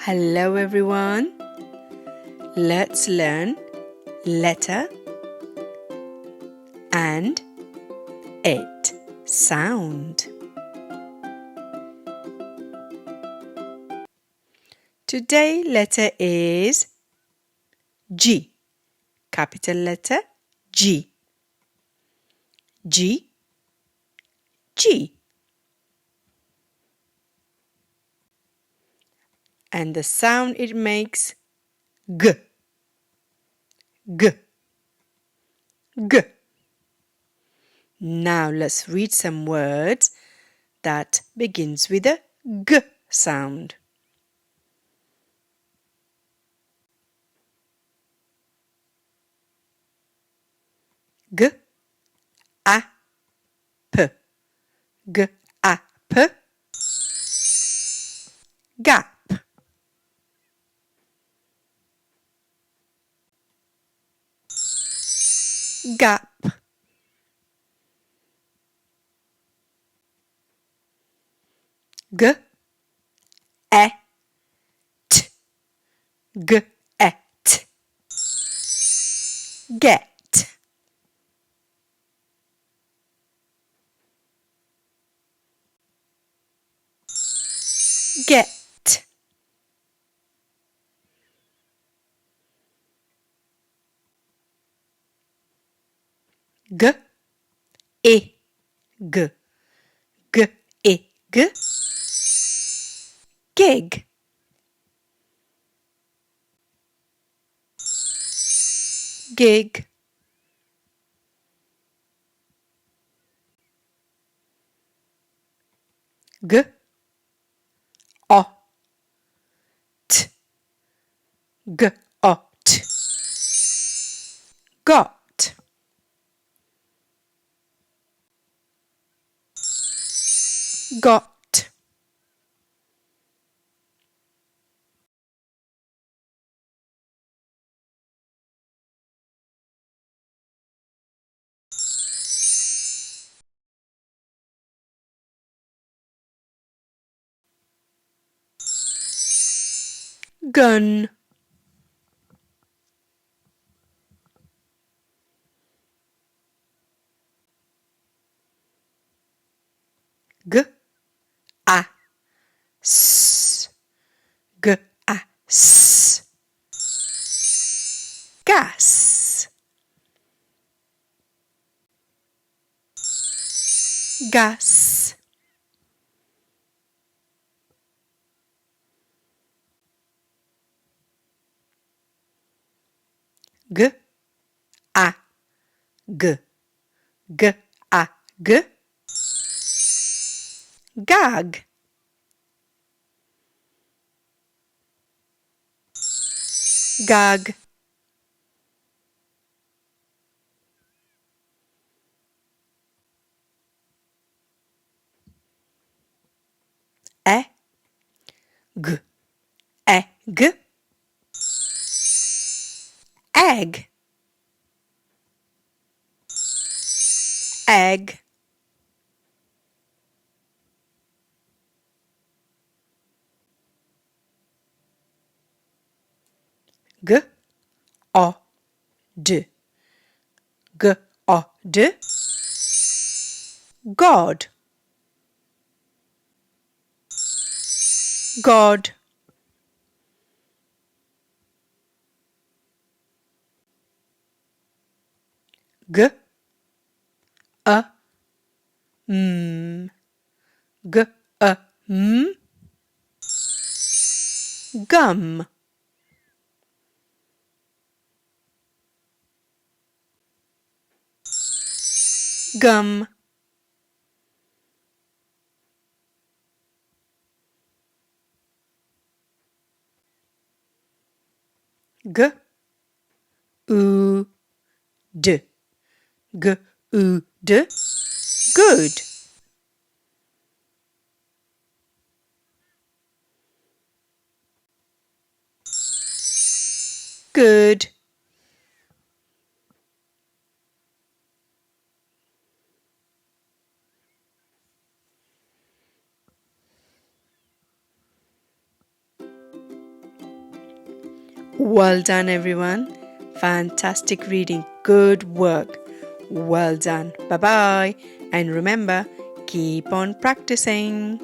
Hello everyone. Let's learn letter and it sound. Today letter is G. Capital letter G. G. G. And the sound it makes G. G. G. Now let's read some words that begins with a G sound. G, A, P. G, A, P. Gap. Gap. G, E, T. G, E, T. Get. Get. G, E, G. G, E, G. Gig. Gig. G, O, T. G, O, T. Got. Got. Gun. G, A, S. G, A, S. Gas. Gas. G, A, G. G, A, G. Gag. Gag. E, G. Egg. Egg. Egg. G, O, D. G, O, D. God. God. G, A, M. G, A, M. Gum. Gum. G, U, D. G, U, D. Good. Good. Well done, everyone. Fantastic reading. Good work. Well done. Bye bye. And remember, keep on practicing.